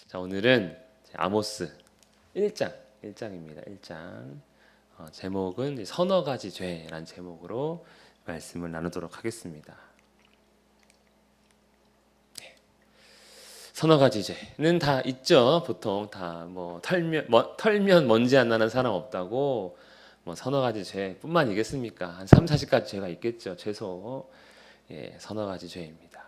자, 오늘은 아모스 1장입니다. 1장. 제목은 서너 가지 죄라는 제목으로 말씀을 나누도록 하겠습니다. 서너 가지 죄는 다 있죠. 보통 다 털면 먼지 안 나는 사람 없다고 서너 가지 죄뿐만이겠습니까? 한 3, 40가지 죄가 있겠죠. 최소. 서너 가지 죄입니다.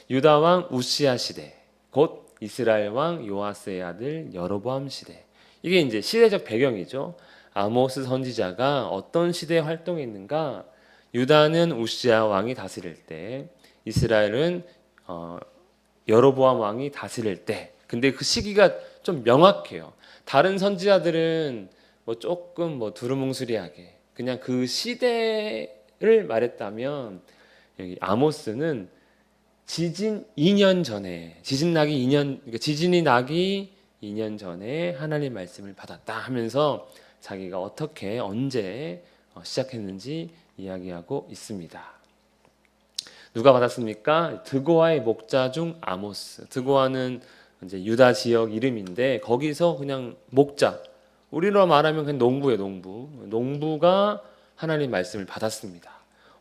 유다 왕 우시야 시대, 곧 이스라엘 왕 요아스의 아들 여로보암 시대. 이게 이제 시대적 배경이죠. 아모스 선지자가 어떤 시대에 활동했는가? 유다는 우시야 왕이 다스릴 때, 이스라엘은 여로보암 왕이 다스릴 때. 근데 그 시기가 좀 명확해요. 다른 선지자들은 조금 두루뭉술하게 그냥 그 시대를 말했다면, 여기 아모스는 지진이 나기 2년 전에 하나님 말씀을 받았다 하면서 자기가 어떻게 언제 시작했는지 이야기하고 있습니다. 누가 받았습니까? 드고아의 목자 중 아모스. 드고아는 이제 유다 지역 이름인데 거기서 그냥 목자. 우리로 말하면 그냥 농부예요, 농부. 농부가 하나님 말씀을 받았습니다.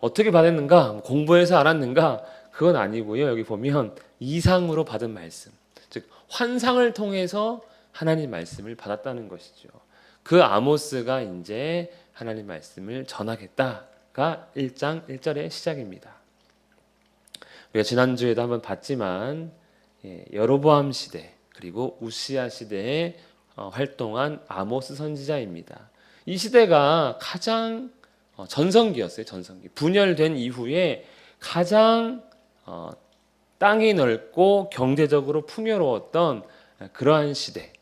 어떻게 받았는가? 공부해서 알았는가? 그건 아니고요. 여기 보면 이상으로 받은 말씀, 즉 환상을 통해서 하나님 말씀을 받았다는 것이죠. 그 아모스가 이제 하나님 말씀을 전하겠다가 1장 1절의 시작입니다. 우리가 지난주에도 한번 봤지만 여로보암 시대 그리고 우시야 시대에 활동한 아모스 선지자입니다. 이 시대가 가장 전성기였어요. 전성기. 분열된 이후에 가장 땅이 넓고 경제적으로 풍요로웠던 그러한 시대.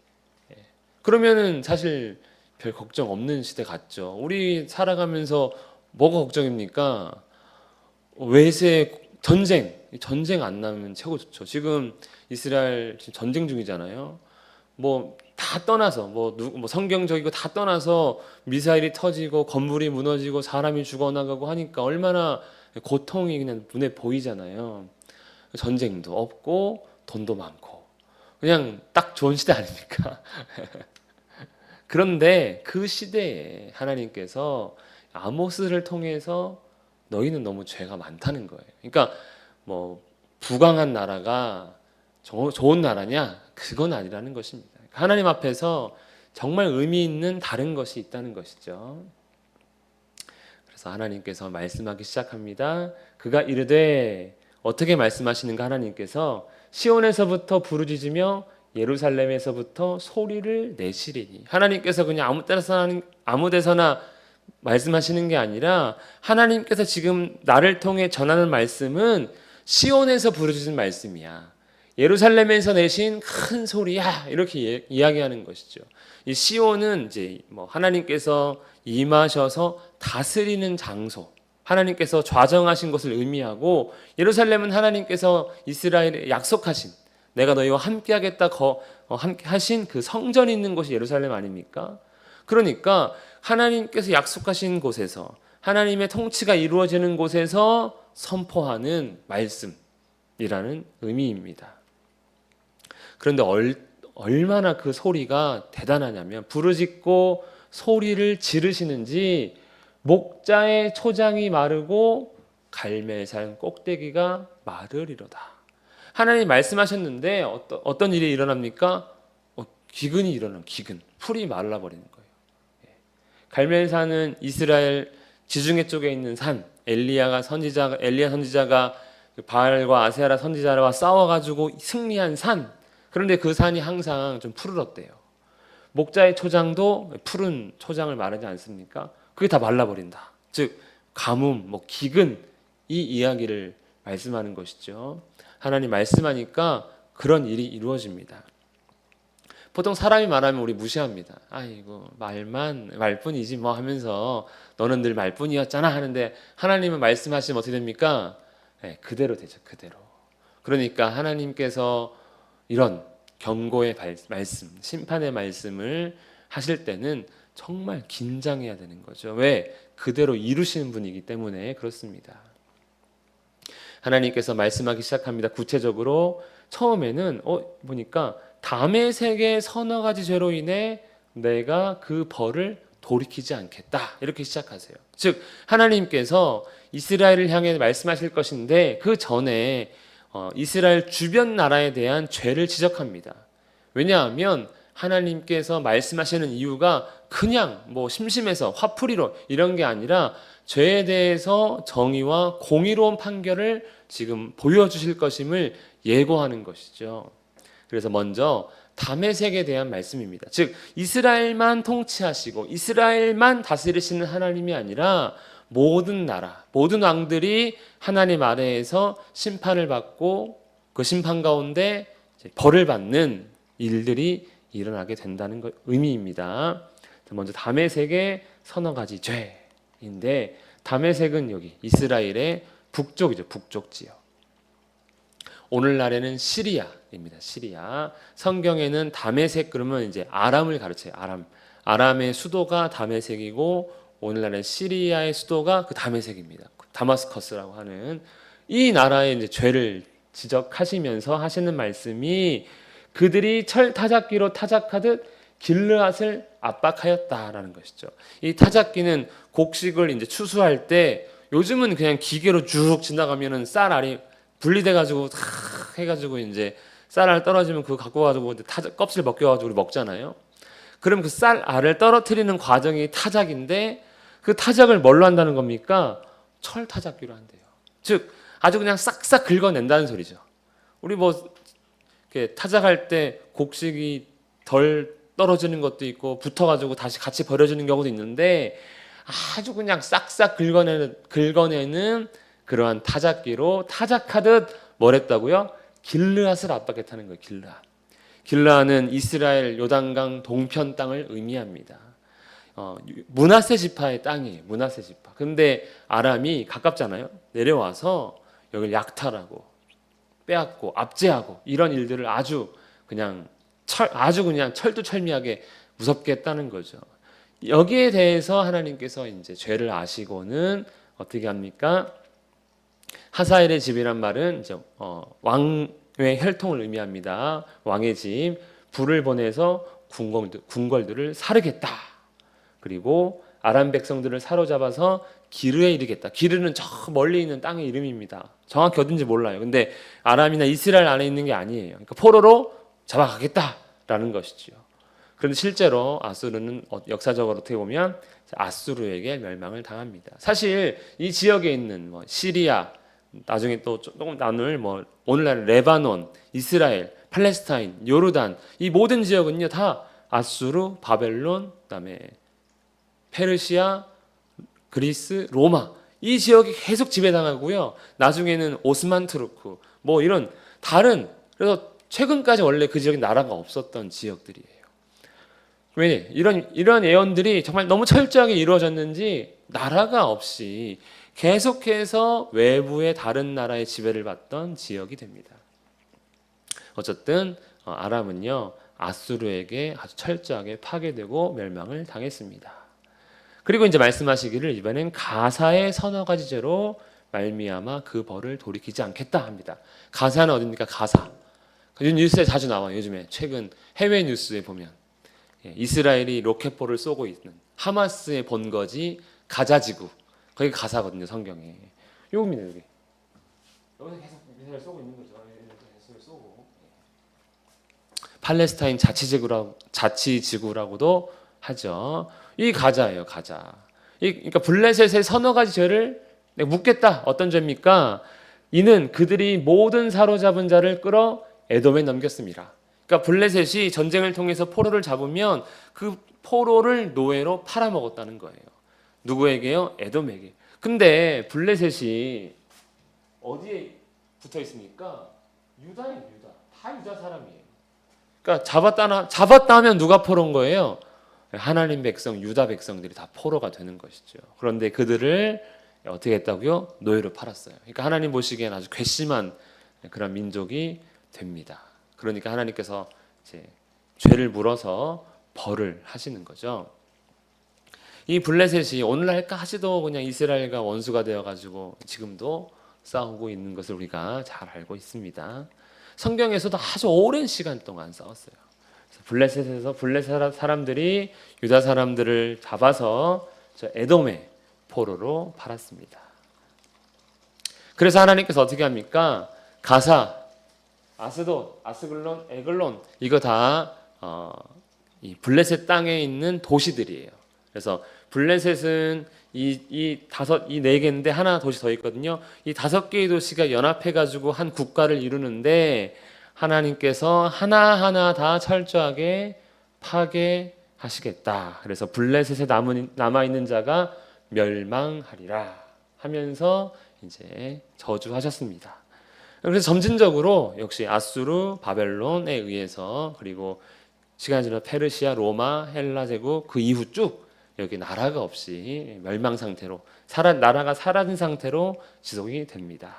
그러면은 사실 별 걱정 없는 시대 같죠. 우리 살아가면서 뭐가 걱정입니까? 외세, 전쟁 안 나면 최고 좋죠. 지금 이스라엘 지금 전쟁 중이잖아요. 다 떠나서 성경적이고 다 떠나서 미사일이 터지고 건물이 무너지고 사람이 죽어나가고 하니까 얼마나 고통이 그냥 눈에 보이잖아요. 전쟁도 없고 돈도 많고 그냥 딱 좋은 시대 아닙니까? 그런데 그 시대에 하나님께서 아모스를 통해서 너희는 너무 죄가 많다는 거예요. 그러니까 부강한 나라가 좋은 나라냐? 그건 아니라는 것입니다. 하나님 앞에서 정말 의미 있는 다른 것이 있다는 것이죠. 그래서 하나님께서 말씀하기 시작합니다. 그가 이르되, 어떻게 말씀하시는가? 하나님께서 시온에서부터 부르짖으며 예루살렘에서부터 소리를 내시리니. 하나님께서 그냥 아무 데서나 말씀하시는 게 아니라 하나님께서 지금 나를 통해 전하는 말씀은 시온에서 부르짖은 말씀이야. 예루살렘에서 내신 큰 소리야. 이렇게 이야기하는 것이죠. 이 시온은 이제 하나님께서 임하셔서 다스리는 장소, 하나님께서 좌정하신 것을 의미하고, 예루살렘은 하나님께서 이스라엘에 약속하신, 내가 너희와 함께하겠다 함께 하신 그 성전이 있는 곳이 예루살렘 아닙니까? 그러니까 하나님께서 약속하신 곳에서, 하나님의 통치가 이루어지는 곳에서 선포하는 말씀이라는 의미입니다. 그런데 얼마나 그 소리가 대단하냐면, 부르짖고 소리를 지르시는지 목자의 초장이 마르고 갈멜산 꼭대기가 마르리로다. 하나님이 말씀하셨는데 어떤 일이 일어납니까? 기근이 일어나요. 기근. 풀이 말라버리는 거예요. 갈멜산은 이스라엘 지중해 쪽에 있는 산. 엘리야 선지자가 바알과 아세라 선지자와 싸워가지고 승리한 산. 그런데 그 산이 항상 좀 푸르렀대요. 목자의 초장도 푸른 초장을 말하지 않습니까? 그게 다 말라버린다. 즉 가뭄, 기근, 이 이야기를 말씀하는 것이죠. 하나님 말씀하니까 그런 일이 이루어집니다. 보통 사람이 말하면 우리 무시합니다. 아이고 말뿐이지 하면서 너는 늘 말뿐이었잖아 하는데, 하나님은 말씀하시면 어떻게 됩니까? 그대로 되죠. 그대로. 그러니까 하나님께서 이런 경고의 말씀, 심판의 말씀을 하실 때는 정말 긴장해야 되는 거죠. 왜? 그대로 이루시는 분이기 때문에 그렇습니다. 하나님께서 말씀하기 시작합니다. 구체적으로 처음에는 보니까 다메섹의 서너 가지 죄로 인해 내가 그 벌을 돌이키지 않겠다. 이렇게 시작하세요. 즉 하나님께서 이스라엘을 향해 말씀하실 것인데 그 전에 이스라엘 주변 나라에 대한 죄를 지적합니다. 왜냐하면 하나님께서 말씀하시는 이유가 그냥 뭐 심심해서 화풀이로 이런 게 아니라 죄에 대해서 정의와 공의로운 판결을 지금 보여주실 것임을 예고하는 것이죠. 그래서 먼저 다메섹에 대한 말씀입니다. 즉 이스라엘만 통치하시고 이스라엘만 다스리시는 하나님이 아니라 모든 나라, 모든 왕들이 하나님 아래에서 심판을 받고 그 심판 가운데 벌을 받는 일들이 일어나게 된다는 의미입니다. 먼저 다메섹의 서너 가지 죄인데 다메섹은 여기 이스라엘의 북쪽이죠. 북쪽 지역. 오늘날에는 시리아입니다. 시리아. 성경에는 다메섹 그러면 이제 아람을 가르쳐요. 아람의 수도가 다메섹이고 오늘날은 시리아의 수도가 그 다메섹입니다. 다마스커스라고 하는 이 나라의 이제 죄를 지적하시면서 하시는 말씀이 그들이 철 타작기로 타작하듯 길르앗을 압박하였다라는 것이죠. 이 타작기는 곡식을 이제 추수할 때 요즘은 그냥 기계로 쭉 지나가면은 쌀 알이 분리돼 가지고 해가지고 이제 쌀알 떨어지면 그거 갖고 가지고 껍질 벗겨가지고 우리 먹잖아요. 그럼 그 쌀 알을 떨어뜨리는 과정이 타작인데 그 타작을 뭘로 한다는 겁니까? 철 타작기로 한대요. 즉 아주 그냥 싹싹 긁어낸다는 소리죠. 우리 뭐 이렇게 타작할 때 곡식이 덜 떨어지는 것도 있고 붙어가지고 다시 같이 버려지는 경우도 있는데 아주 그냥 싹싹 긁어내는 그러한 타작기로 타작하듯 뭘 했다고요? 길르앗을 압박했다는 거예요. 길르앗은 이스라엘 요단강 동편 땅을 의미합니다. 므낫세 지파의 땅이에요. 므낫세 지파. 근데 아람이 가깝잖아요. 내려와서 여기를 약탈하고 빼앗고 압제하고 이런 일들을 아주 그냥 철두철미하게 무섭게 했다는 거죠. 여기에 대해서 하나님께서 이제 죄를 아시고는 어떻게 합니까? 하사엘의 집이란 말은 이제 왕의 혈통을 의미합니다. 왕의 집, 불을 보내서 궁궐들을 사르겠다. 그리고 아람 백성들을 사로잡아서 기르에 이르겠다. 기르는 저 멀리 있는 땅의 이름입니다. 정확히 어딘지 몰라요. 근데 아람이나 이스라엘 안에 있는 게 아니에요. 그러니까 포로로 잡아가겠다라는 것이죠. 그런데 실제로 아수르는 역사적으로 어떻게 보면 아수르에게 멸망을 당합니다. 사실 이 지역에 있는 시리아, 나중에 또 조금 나눌 오늘날 레바논, 이스라엘, 팔레스타인, 요르단 이 모든 지역은요 다 아수르, 바벨론, 그다음에 페르시아, 그리스, 로마 이 지역이 계속 지배당하고요. 나중에는 오스만 투르크 이런 다른 그래서 최근까지 원래 그 지역에 나라가 없었던 지역들이에요. 왜 이런 예언들이 정말 너무 철저하게 이루어졌는지 나라가 없이 계속해서 외부의 다른 나라의 지배를 받던 지역이 됩니다. 어쨌든 아람은요 아수르에게 아주 철저하게 파괴되고 멸망을 당했습니다. 그리고 이제 말씀하시기를 이번엔 가사의 서너 가지 죄로 말미암아 그 벌을 돌이키지 않겠다 합니다. 가사는 어디입니까? 가사. 뉴스에 자주 나와요. 요즘에 최근 해외 뉴스에 보면 이스라엘이 로켓포를 쏘고 있는 하마스의 본거지 가자지구 거기 가사거든요. 성경에 요겁니다. 여기서 계속 미사일 쏘고 있는 거죠. 계속 쏘고 팔레스타인 자치지구라고도 하죠. 이 가자예요. 가자. 그러니까 블레셋의 서너 가지 죄를 내가 묻겠다. 어떤 죄입니까? 이는 그들이 모든 사로잡은 자를 끌어 에돔에 넘겼습니다. 그러니까 블레셋이 전쟁을 통해서 포로를 잡으면 그 포로를 노예로 팔아먹었다는 거예요. 누구에게요? 에돔에게. 근데 블레셋이 어디에 붙어 있습니까? 유다예요. 유다. 다 유다 사람이에요. 그러니까 잡았다 하면 누가 포로인 거예요? 하나님 백성, 유다 백성들이 다 포로가 되는 것이죠. 그런데 그들을 어떻게 했다고요? 노예로 팔았어요. 그러니까 하나님 보시기엔 아주 괘씸한 그런 민족이 됩니다. 그러니까 하나님께서 이제 죄를 물어서 벌을 하시는 거죠. 이 블레셋이 오늘날까지도 그냥 이스라엘과 원수가 되어가지고 지금도 싸우고 있는 것을 우리가 잘 알고 있습니다. 성경에서도 아주 오랜 시간 동안 싸웠어요. 블레셋에서 블레셋 사람들이 유다 사람들을 잡아서 저 에돔의 포로로 팔았습니다. 그래서 하나님께서 어떻게 합니까? 가사, 아스돗, 아스글론, 에글론 이거 다 이 블레셋 땅에 있는 도시들이에요. 그래서 블레셋은 이 네 개인데 하나 도시 더 있거든요. 이 5개의 도시가 연합해가지고 한 국가를 이루는데 하나님께서 하나하나 다 철저하게 파괴하시겠다. 그래서 블레셋에 남아있는 자가 멸망하리라 하면서 이제 저주하셨습니다. 그래서 점진적으로 역시 아수르, 바벨론에 의해서 그리고 시간이 지나 페르시아, 로마, 헬라 제국 그 이후 쭉 여기 나라가 없이 멸망 상태로 나라가 사라진 상태로 지속이 됩니다.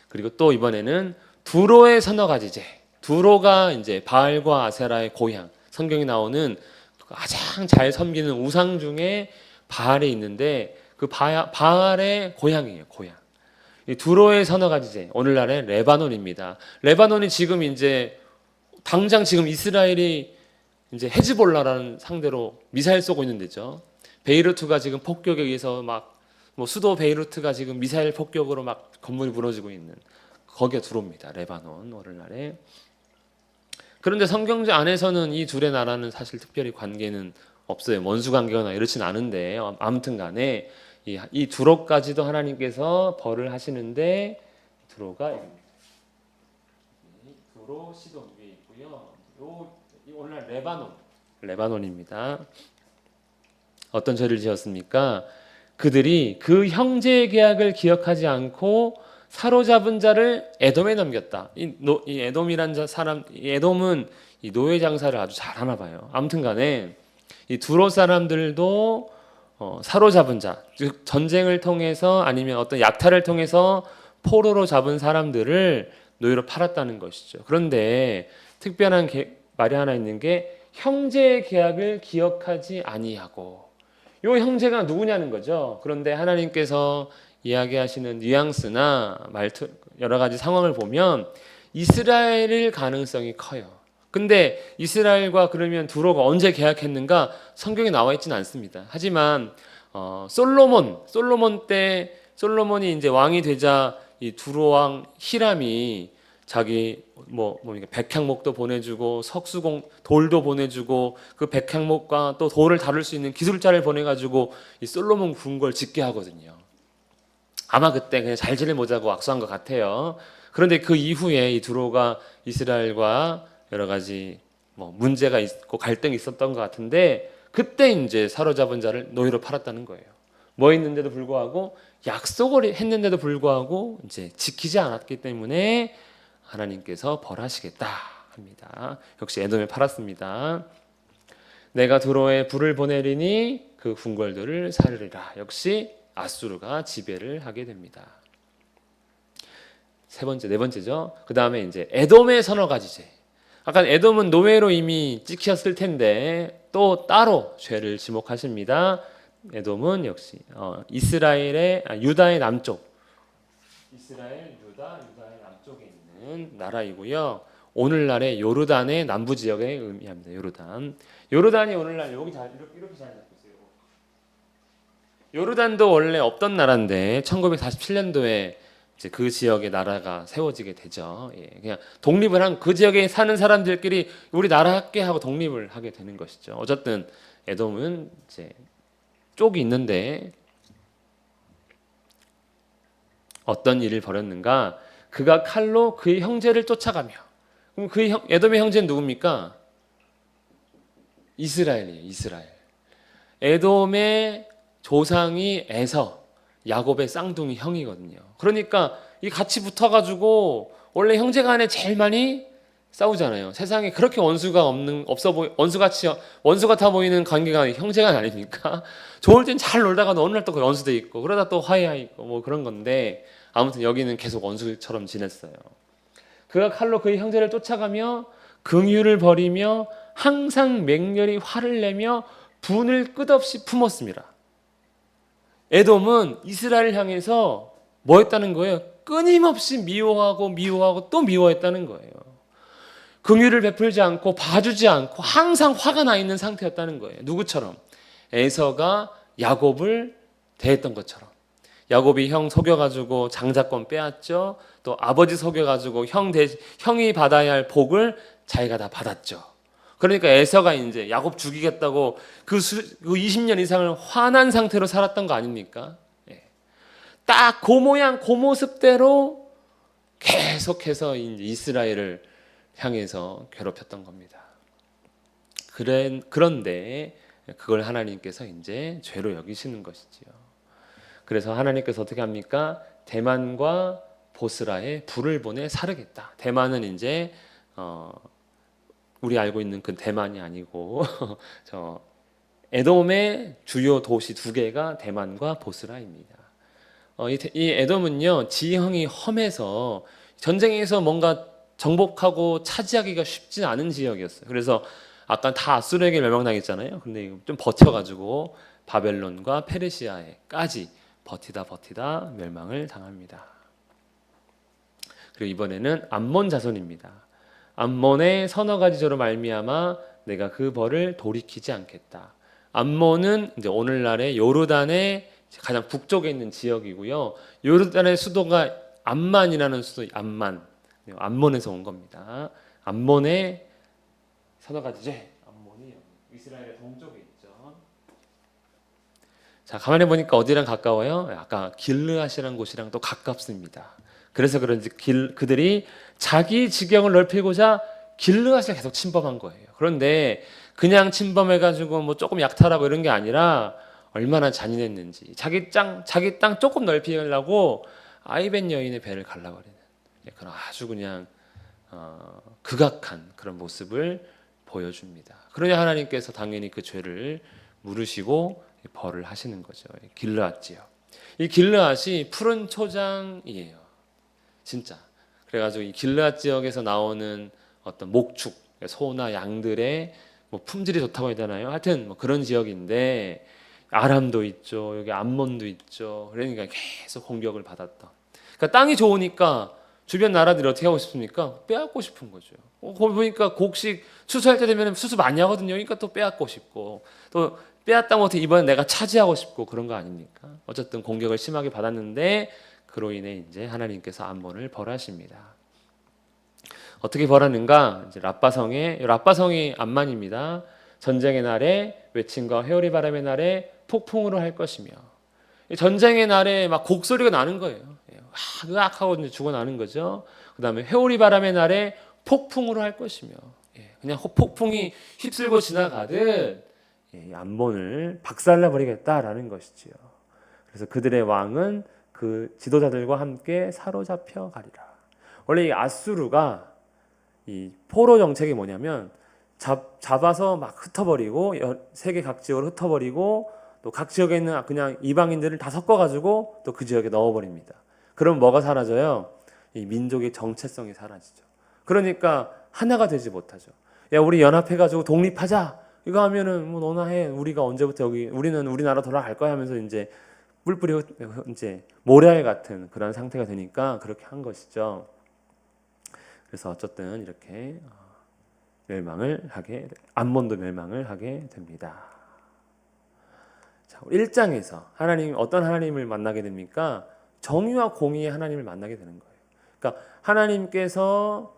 그리고 또 이번에는 두로의 서너 가지제. 두로가 이제 바알과 아세라의 고향. 성경에 나오는 가장 잘 섬기는 우상 중에 바알이 있는데 그 바알의 고향이에요. 고향. 이 두로의 서너 가지제. 오늘날의 레바논입니다. 레바논이 지금 이제 당장 지금 이스라엘이 이제 헤즈볼라라는 상대로 미사일 쏘고 있는 데죠. 베이루트가 지금 폭격에 의해서 막 뭐 수도 베이루트가 지금 미사일 폭격으로 막 건물이 무너지고 있는 거기가 두로입니다. 레바논 오늘날에. 그런데 성경제 안에서는 이 둘의 나라는 사실 특별히 관계는 없어요. 원수 관계거나 이렇진 않은데 아무튼 간에 이 두로까지도 하나님께서 벌을 하시는데 두로가 두로 시돈 위에 있고요. 오늘날 레바논입니다. 어떤 죄를 지었습니까? 그들이 그 형제의 계약을 기억하지 않고 사로잡은 자를 에돔에 넘겼다. 이 에돔이란 사람, 에돔은 이 노예 장사를 아주 잘하나 봐요. 아무튼간에 이 두로 사람들도 사로잡은 자, 즉 전쟁을 통해서 아니면 어떤 약탈을 통해서 포로로 잡은 사람들을 노예로 팔았다는 것이죠. 그런데 특별한 말이 하나 있는 게 형제의 계약을 기억하지 아니하고, 요 형제가 누구냐는 거죠. 그런데 하나님께서 이야기하시는 뉘앙스나 말투 여러 가지 상황을 보면 이스라엘일 가능성이 커요. 근데 이스라엘과 그러면 두로가 언제 계약했는가 성경에 나와 있지는 않습니다. 하지만 솔로몬이 이제 왕이 되자 이 두로 왕 히람이 자기 백향목도 보내주고 돌도 보내주고 그 백향목과 또 돌을 다룰 수 있는 기술자를 보내가지고 이 솔로몬 궁궐 짓게 하거든요. 아마 그때 그냥 잘 지내보자고 악수한 것 같아요. 그런데 그 이후에 이 두로가 이스라엘과 여러 가지 문제가 있고 갈등이 있었던 것 같은데 그때 이제 사로잡은 자를 노예로 팔았다는 거예요. 뭐 있는데도 불구하고 약속을 했는데도 불구하고 이제 지키지 않았기 때문에 하나님께서 벌하시겠다 합니다. 역시 에돔에 팔았습니다. 내가 두로에 불을 보내리니 그 궁궐들을 사르리라. 역시 아수르가 지배를 하게 됩니다. 네 번째죠. 그 다음에 이제 에돔의 서너 가지제. 아까 에돔은 노예로 이미 찍혔을 텐데 또 따로 죄를 지목하십니다. 에돔은 역시 유다의 남쪽, 유다의 남쪽에 있는 나라이고요. 오늘날의 요르단의 남부 지역에 의미합니다. 요르단이 오늘날 이렇게 잘 잡고 있어요. 요르단도 원래 없던 나라인데 1947년도에 이제 그 지역의 나라가 세워지게 되죠. 그냥 독립을 한 그 지역에 사는 사람들끼리 우리 나라 할게 하고 독립을 하게 되는 것이죠. 어쨌든 에돔은 이제 쪽이 있는데 어떤 일을 벌였는가? 그가 칼로 그의 형제를 쫓아가며. 그럼 에돔의 형제는 누굽니까? 이스라엘이에요. 이스라엘. 에돔의 조상이 에서, 야곱의 쌍둥이 형이거든요. 그러니까 이 같이 붙어가지고 원래 형제간에 제일 많이 싸우잖아요. 세상에 그렇게 원수 같아 보이는 관계가 형제간 아닙니까? 좋을 땐 잘 놀다가 어느 날 또 원수도 있고 그러다 또 화해하 있고 뭐 그런 건데 아무튼 여기는 계속 원수처럼 지냈어요. 그가 칼로 그의 형제를 쫓아가며 긍휼을 벌이며 항상 맹렬히 화를 내며 분을 끝없이 품었습니다. 에돔은 이스라엘을 향해서 뭐 했다는 거예요? 끊임없이 미워하고 또 미워했다는 거예요. 긍휼을 베풀지 않고 봐주지 않고 항상 화가 나 있는 상태였다는 거예요. 누구처럼? 에서가 야곱을 대했던 것처럼. 야곱이 형 속여가지고 장자권 빼앗죠. 또 아버지 속여가지고 형이 받아야 할 복을 자기가 다 받았죠. 그러니까 에서가 이제 야곱 죽이겠다고 그 20년 이상을 화난 상태로 살았던 거 아닙니까? 딱 그 모양 그 모습대로 계속해서 이제 이스라엘을 향해서 괴롭혔던 겁니다. 그런데 그걸 하나님께서 이제 죄로 여기시는 것이지요. 그래서 하나님께서 어떻게 합니까? 대만과 보스라에 불을 보내 사르겠다. 대만은 이제 우리 알고 있는 그 대만이 아니고 저 에돔의 주요 도시 두 개가 대만과 보스라입니다. 이 에돔은요 지형이 험해서 전쟁에서 뭔가 정복하고 차지하기가 쉽지 않은 지역이었어요. 그래서 아까 다 아수르에게 멸망당했잖아요. 근데 좀 버텨가지고 바벨론과 페르시아에까지 버티다 멸망을 당합니다. 그리고 이번에는 암몬 자손입니다. 암몬의 서너 가지 죄로 말미암아 내가 그 벌을 돌이키지 않겠다. 암몬은 이제 오늘날의 요르단의 가장 북쪽에 있는 지역이고요. 요르단의 수도가 암만이라는 수도, 암몬에서 온 겁니다. 암몬의 서너 가지 죄. 암몬이 이스라엘의 동쪽에 있죠. 자, 가만히 보니까 어디랑 가까워요? 아까 길르앗이라는 곳이랑 또 가깝습니다. 그래서 그런지 그들이 자기 지경을 넓히고자 길르앗을 계속 침범한 거예요. 그런데 그냥 침범해가지고 뭐 조금 약탈하고 이런 게 아니라 얼마나 잔인했는지 자기 땅 조금 넓히려고 아이벤 여인의 배를 갈라버리는 그런 아주 그냥 극악한 그런 모습을 보여줍니다. 그러니 하나님께서 당연히 그 죄를 물으시고 벌을 하시는 거죠. 길르앗 지역. 이 길르앗이 푸른 초장이에요. 진짜. 그래가지고 이 길르앗 지역에서 나오는 어떤 목축, 소나 양들의 뭐 품질이 좋다고 해야 되나요? 하여튼 뭐 그런 지역인데 아람도 있죠. 여기 암몬도 있죠. 그러니까 계속 공격을 받았다. 그러니까 땅이 좋으니까 주변 나라들이 어떻게 하고 싶습니까? 빼앗고 싶은 거죠. 거기 보니까 곡식 추수할 때 되면 수수 많이 하거든요. 그러니까 또 빼앗고 싶고 또 빼앗다 못해 이번엔 내가 차지하고 싶고 그런 거 아닙니까? 어쨌든 공격을 심하게 받았는데 그로 인해 이제 하나님께서 암몬을 벌하십니다. 어떻게 벌하는가? 이제 랍바성이 암만입니다. 전쟁의 날에 외침과 회오리 바람의 날에 폭풍으로 할 것이며 전쟁의 날에 막 곡소리가 나는 거예요. 으악 하고 이제 죽어나는 거죠. 그 다음에 회오리 바람의 날에 폭풍으로 할 것이며 그냥 폭풍이 휩쓸고 지나가듯 암몬을 박살내 버리겠다라는 것이지요. 그래서 그들의 왕은 그 지도자들과 함께 사로잡혀 가리라. 원래 이 아수르가 이 포로 정책이 뭐냐면 잡아서 막 흩어버리고 세계 각 지역으로 흩어버리고 또 각 지역에 있는 그냥 이방인들을 다 섞어가지고 또 그 지역에 넣어버립니다. 그럼 뭐가 사라져요? 이 민족의 정체성이 사라지죠. 그러니까 하나가 되지 못하죠. 야, 우리 연합해가지고 독립하자. 이거 하면은 뭐 너나 해. 우리가 언제부터 우리는 우리나라 돌아갈 거야 하면서 이제 뿔뿔이 이제 모래알 같은 그런 상태가 되니까 그렇게 한 것이죠. 그래서 어쨌든 이렇게 암몬도 멸망을 하게 됩니다. 자, 1장에서 하나님 어떤 하나님을 만나게 됩니까? 정의와 공의의 하나님을 만나게 되는 거예요. 그러니까 하나님께서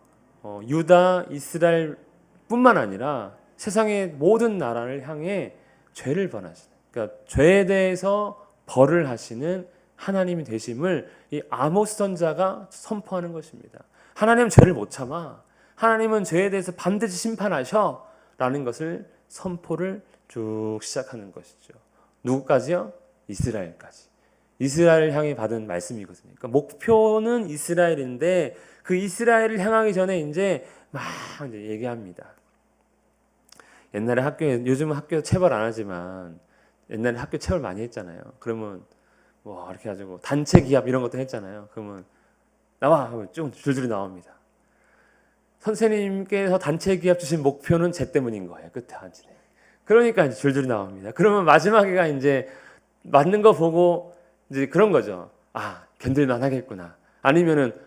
유다, 이스라엘뿐만 아니라 세상의 모든 나라를 향해 죄를 범하시는, 그러니까 죄에 대해서 벌을 하시는 하나님이 되심을 이 아모스 선자가 선포하는 것입니다. 하나님은 죄를 못 참아. 하나님은 죄에 대해서 반드시 심판하셔라는 것을 선포를 쭉 시작하는 것이죠. 누구까지요? 이스라엘까지. 이스라엘을 향해 받은 말씀이거든요. 그러니까 목표는 이스라엘인데 그 이스라엘을 향하기 전에 이제 막 이제 얘기합니다. 옛날에 요즘은 학교에 체벌 안 하지만 옛날에 학교 체벌 많이 했잖아요. 그러면 뭐 이렇게 가지고 단체 기합 이런 것도 했잖아요. 그러면 나와 하면 쭉 줄줄이 나옵니다. 선생님께서 단체 기합 주신 목표는 쟤 때문인 거예요. 끝에 앉으네. 그러니까 이제 줄줄이 나옵니다. 그러면 마지막에가 이제 맞는 거 보고 이제 그런 거죠. 아, 견딜만 하겠구나. 아니면은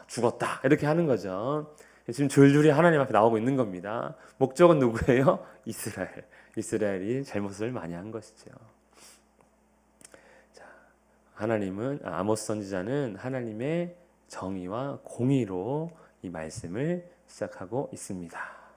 죽었다 이렇게 하는 거죠. 지금 줄줄이 하나님 앞에 나오고 있는 겁니다. 목적은 누구예요? 이스라엘. 이스라엘이 잘못을 많이 한 것이죠. 자, 하나님은 아모스 선지자는 하나님의 정의와 공의로 이 말씀을 시작하고 있습니다.